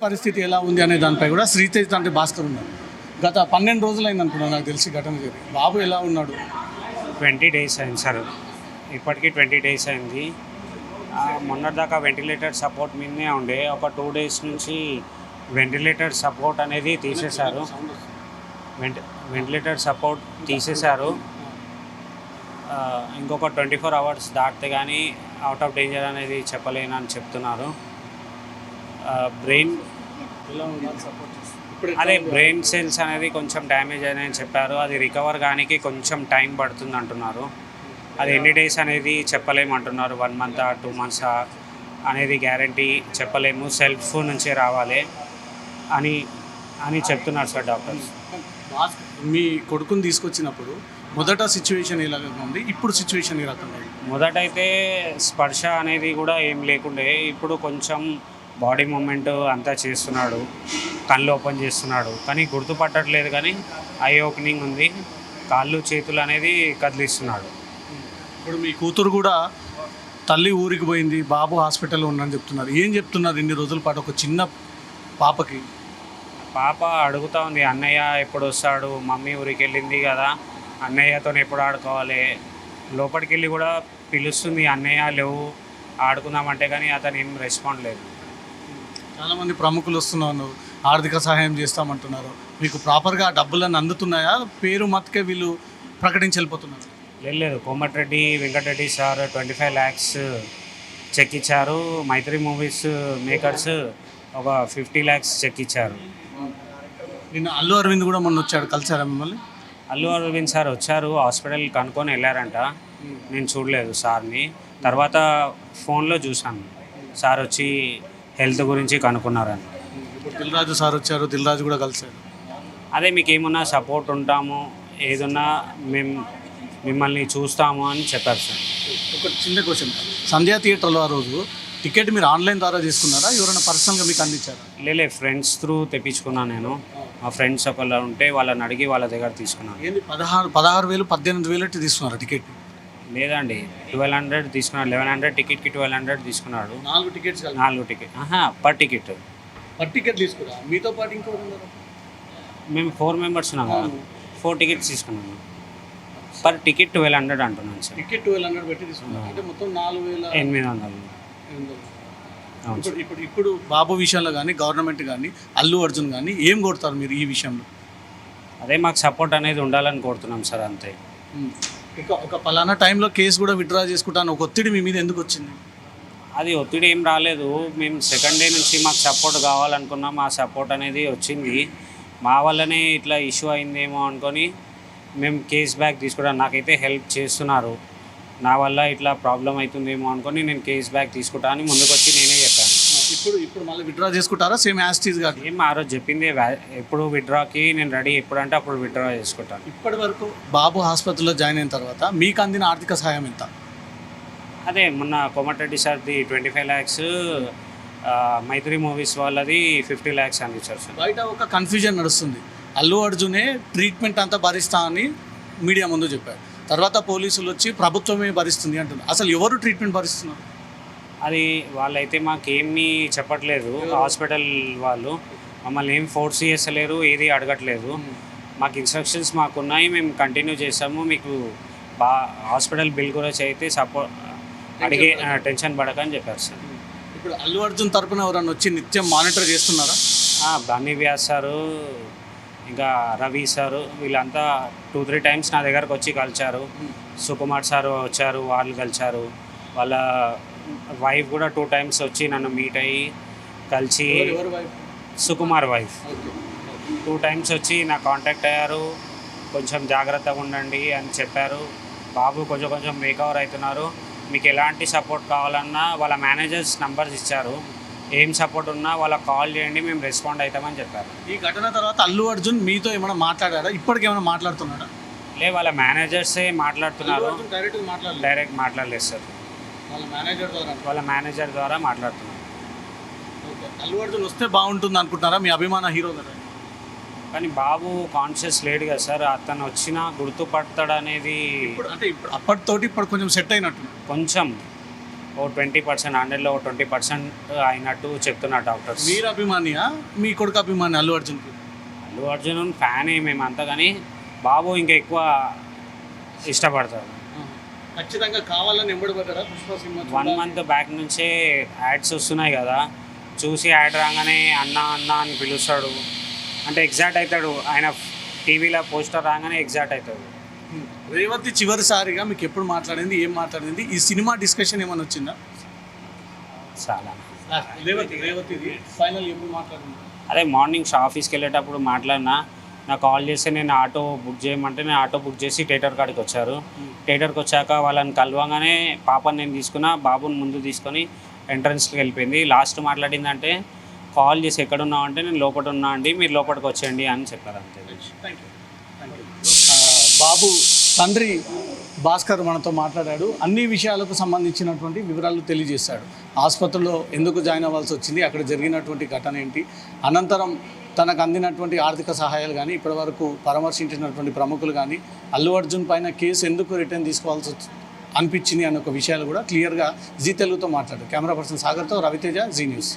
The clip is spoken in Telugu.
పరిస్థితి ఎలా ఉంది అనే దానిపై కూడా శ్రీతేజ్ అంటే భాస్కర్ ఉన్నారు. గత 12 రోజులైంది అనుకున్నాను నాకు తెలిసి ఘటన జరిగి. బాబు ఎలా ఉన్నాడు? 20 days అయింది సార్. ఇప్పటికీ 20 days అయింది. మొన్నటిదాకా వెంటిలేటర్ సపోర్ట్ మీదనే ఉండే. ఒక 2 days నుంచి వెంటిలేటర్ సపోర్ట్ అనేది తీసేశారు. వెంటిలేటర్ సపోర్ట్ తీసేశారు. ఇంకొక 24 hours దాటితే కానీ అవుట్ ఆఫ్ డేంజర్ అనేది చెప్పలేనని చెప్తున్నారు. బ్రెయిన్ బ్రెయిన్ సెల్స్ అనేది కొంచెం డ్యామేజ్ అయినాయని చెప్పారు. అది రికవర్ కానికి కొంచెం టైం పడుతుంది అంటున్నారు. అది ఎన్ని డేస్ అనేది చెప్పలేమంటున్నారు. 1 month 2 months అనేది గ్యారంటీ చెప్పలేము. సెల్ఫ్ నుంచే రావాలి అని చెప్తున్నారు సార్ డాక్టర్స్. మీ కొడుకుని తీసుకొచ్చినప్పుడు మొదట సిచ్యువేషన్ ఎలా ఉంది, ఇప్పుడు సిచ్యువేషన్ ఏ రకంగా? మొదటైతే స్పర్శ అనేది కూడా ఏం లేకుండే. ఇప్పుడు కొంచెం బాడీ మూమెంట్ అంతా చేస్తున్నాడు, కళ్ళు ఓపెన్ చేస్తున్నాడు, కానీ గుర్తుపట్టట్లేదు. కానీ ఐ ఓపెనింగ్ ఉంది, కాళ్ళు చేతులు అనేది కదిలిస్తున్నాడు. ఇప్పుడు మీ కూతురు కూడా తల్లి ఊరికి పోయింది, బాబు హాస్పిటల్లో ఉందని చెప్తున్నారు. ఏం చెప్తున్నారు ఇన్ని రోజుల పాటు ఒక చిన్న పాపకి? పాప అడుగుతూ ఉంది, అన్నయ్య ఎప్పుడు వస్తాడు, మమ్మీ ఊరికి వెళ్ళింది కదా, అన్నయ్యతో ఎప్పుడు ఆడుకోవాలి. లోపలికి వెళ్ళి కూడా పిలుస్తుంది, అన్నయ్య లేవు ఆడుకుందామంటే, కానీ అతను ఏం రెస్పాండ్ లేదు. చాలామంది ప్రముఖులు వస్తున్నారు, ఆర్థిక సహాయం చేస్తామంటున్నారు. మీకు ప్రాపర్గా డబ్బులన్నీ అందుతున్నాయా? పేరు మట్టుకే వీళ్ళు ప్రకటించి వెళ్ళిపోతున్నారు? లేదు, Komatireddy Venkat Reddy sir 25 lakhs cheque ఇచ్చారు. మైత్రి మూవీస్ మేకర్స్ ఒక 50 lakhs చెక్ ఇచ్చారు. నిన్న అల్లు అరవింద్ కూడా మొన్న వచ్చాడు, కలిసారా మిమ్మల్ని? అల్లు అరవింద్ సార్ వచ్చారు, హాస్పిటల్ కనుక్కొని వెళ్ళారంట. నేను చూడలేదు సార్ని. తర్వాత ఫోన్లో చూశాను, సార్ వచ్చి హెల్త్ గురించి కనుక్కున్నారని. ఇప్పుడు దిల్ రాజు సార్ వచ్చారు, దిల్ రాజు కూడా కలిసారు. అదే మీకు ఏమన్నా సపోర్ట్ ఉంటాము, ఏదన్నా మిమ్మల్ని చూస్తాము అని చెప్పారు సార్. ఒక చిన్న క్వశ్చన్, సంధ్యా థియేటర్లో ఆ రోజు టికెట్ మీరు ఆన్లైన్ ద్వారా తీసుకున్నారా, ఎవరైనా పర్సనల్గా మీకు అందించారా? లేలే, ఫ్రెండ్స్ త్రూ తెప్పించుకున్నాను నేను. మా ఫ్రెండ్స్ ఒకళ్ళు ఉంటే వాళ్ళని అడిగి వాళ్ళ దగ్గర తీసుకున్నాను. ఏంది 16,000 18,000 తీసుకున్నారా టికెట్? లేదండి, 1200 తీసుకున్నాడు. 1100 టికెట్కి 1200 తీసుకున్నాడు. 4 tickets? 4 ticket per ticket. Per ticket తీసుకురా? మీతో పాటు ఇంకో మేము 4 members ఉన్నాం కదా, 4 tickets తీసుకున్నాను. పర్ టికెట్ 1200 అంటున్నాను సార్. టికెట్ 1200 పెట్టి తీసుకున్నాను అంటే మొత్తం 4,800. ఇప్పుడు బాబు విషయంలో కానీ గవర్నమెంట్ కానీ అల్లు అర్జున్ కానీ ఏం కొడతారు మీరు ఈ విషయంలో? అదే మాకు సపోర్ట్ అనేది ఉండాలని కోరుతున్నాం సార్, అంతే. ఇక ఒక పలానా టైంలో కేసు కూడా విత్డ్రా చేసుకుంటాను ఒక ఒత్తిడి మీ మీద ఎందుకు వచ్చింది? అది ఒత్తిడి ఏం రాలేదు. మేము సెకండ్ డే నుంచి మాకు సపోర్ట్ కావాలనుకున్నాం. ఆ సపోర్ట్ అనేది వచ్చింది. మా వల్లనే ఇట్లా ఇష్యూ అయిందేమో అనుకొని మేము కేస్ బ్యాక్ తీసుకోవడం, నాకైతే హెల్ప్ చేస్తున్నారు, నా వల్ల ఇట్లా ప్రాబ్లం అవుతుందేమో అనుకొని నేను కేస్ బ్యాక్ తీసుకుంటా అని ముందుకు వచ్చి నేనే చెప్పాను. ఇప్పుడు మళ్ళీ విత్డ్రా చేసుకుంటారా సేమ్ యాస్టీస్ గా? ఏం ఆ రోజు చెప్పింది, ఎప్పుడు విత్డ్రాకి నేను రెడీ, ఎప్పుడంటే అప్పుడు విత్డ్రా చేసుకుంటాను. ఇప్పటి వరకు బాబు ఆసుపత్రిలో జాయిన్ అయిన తర్వాత మీకు అందిన ఆర్థిక సహాయం ఎంత? అదే మొన్న కోమటిరెడ్డి సార్ది 25 lakhs, మైత్రి మూవీస్ వాళ్ళది 50 lakhs అందించారు సార్. బయట ఒక కన్ఫ్యూజన్ నడుస్తుంది, అల్లు అర్జునే ట్రీట్మెంట్ అంతా భరిస్తా అని మీడియా ముందు చెప్పారు. తర్వాత పోలీసులు వచ్చి ప్రభుత్వమే భరిస్తుంది అంటున్నారు. అసలు ఎవరు ట్రీట్మెంట్ భరిస్తున్నారు? అది వాళ్ళైతే మాకేమీ చెప్పట్లేదు. హాస్పిటల్ వాళ్ళు మమ్మల్ని ఏం ఫోర్స్ చేస్తలేరు, ఏది అడగట్లేదు. మాకు ఇన్స్ట్రక్షన్స్ మాకున్నాయి, మేము కంటిన్యూ చేస్తాము. మీకు హాస్పిటల్ బిల్ కూడా అయితే అడిగే టెన్షన్ పడకని చెప్పారు సార్. ఇప్పుడు అల్లు అర్జున్ తరపున ఎవరన్నా వచ్చి నిత్యం మానిటర్ చేస్తున్నారా? బన్నీ వ్యాస్ సారు, ఇంకా రవి సారు, వీళ్ళంతా 2-3 times నా దగ్గరకు వచ్చి కలిశారు. సుకుమార్ సారు వచ్చారు, వాళ్ళు కలిశారు. వాళ్ళ వైఫ్ కూడా 2 times వచ్చి నన్ను మీట్ అయ్యి కలిసి, సుకుమార్ వైఫ్ 2 times వచ్చి నా కాంటాక్ట్ అయ్యారు. కొంచెం జాగ్రత్తగా ఉండండి అని చెప్పారు. బాబు కొంచెం రికవర్ అవుతున్నారు. మీకు ఎలాంటి సపోర్ట్ కావాలన్నా వాళ్ళ మేనేజర్స్ నంబర్స్ ఇచ్చారు, ఏం సపోర్ట్ ఉన్నా వాళ్ళకి కాల్ చేయండి, మేము రెస్పాండ్ అవుతామని చెప్పారు. ఈ ఘటన తర్వాత అల్లు అర్జున్ మీతో ఏమైనా మాట్లాడారా? ఇప్పటికేమైనా మాట్లాడుతున్నాడా? వాళ్ళ మేనేజర్సే మాట్లాడుతున్నారు, డైరెక్ట్ మాట్లాడలేదు సార్. వాళ్ళ మేనేజర్ ద్వారా మాట్లాడుతున్నారు. అల్లు అర్జున్ వస్తే బాగుంటుంది అనుకుంటున్నారా మీ అభిమాన హీరో కదా? కానీ బాబు కాన్షియస్ లేడు కదా సార్, అతను వచ్చినా గుర్తుపడతాడు అనేది. అంటే అప్పటితోటి ఇప్పుడు కొంచెం సెట్ అయినట్టు. కొంచెం ఓ 20%, 100లో 20% అయినట్టు చెప్తున్నారు డాక్టర్స్. మీరు అభిమానియా మీ కొడుకు అభిమాని అల్లు అర్జున్కి? అల్లు అర్జున్ ఫ్యానే మేమంతా, కానీ బాబు ఇంకా ఎక్కువ ఇష్టపడతాడు. ఖచ్చితంగా కావాలని ఎంబడిపడ్డారా పుష్ప సినిమా 1 మంత్ బ్యాక్ నుంచే యాడ్స్ వస్తున్నాయి కదా, చూసి యాడ్ రాగానే అన్న అన్న అని పిలుస్తాడు, అంటే ఎగ్జాక్ట్ అవుతాడు. ఆయన టీవీలో పోస్టర్ రాగానే ఎగ్జాక్ట్ అవుతాడు. రేవతి చివరిసారిగా మీకు ఎప్పుడు మాట్లాడింది, ఏం మాట్లాడింది? ఈ సినిమా డిస్కషన్ ఏమైనా వచ్చిందా? చాలా రేవతి ఫైనల్ ఎప్పుడు మాట్లాడింది? అదే మార్నింగ్ ఆఫీస్కి వెళ్ళేటప్పుడు మాట్లాడినా, నాకు కాల్ చేస్తే నేను ఆటో బుక్ చేయమంటే నేను ఆటో బుక్ చేసి థియేటర్ కాడికి వచ్చారు. థియేటర్కి వచ్చాక వాళ్ళని కలవగానే పాపని నేను తీసుకున్నా, బాబుని ముందు తీసుకొని ఎంట్రన్స్కి వెళ్ళిపోయింది. లాస్ట్ మాట్లాడిందంటే కాల్ చేసి ఎక్కడున్నావు అంటే నేను లోపల ఉన్నా అండి, మీరు లోపలికి వచ్చేయండి అని చెప్పారు. అంతే. బాబు తండ్రి భాస్కర్ మనతో మాట్లాడాడు. అన్ని విషయాలకు సంబంధించినటువంటి వివరాలు తెలియజేశాడు. ఆసుపత్రిలో ఎందుకు జాయిన్ అవ్వాల్సి వచ్చింది, అక్కడ జరిగినటువంటి ఘటన ఏంటి, అనంతరం తనకు అందినటువంటి ఆర్థిక సహాయాలు కానీ, ఇప్పటివరకు పరామర్శించినటువంటి ప్రముఖులు కానీ, అల్లు అర్జున్ పైన కేసు ఎందుకు రిటర్న్ తీసుకోవాల్సి అనిపించింది అన్న ఒక విషయాలు కూడా క్లియర్గా జీ తెలుగుతో మాట్లాడారు. కెమెరా పర్సన్ సాగర్తో రవితేజ, జీ న్యూస్.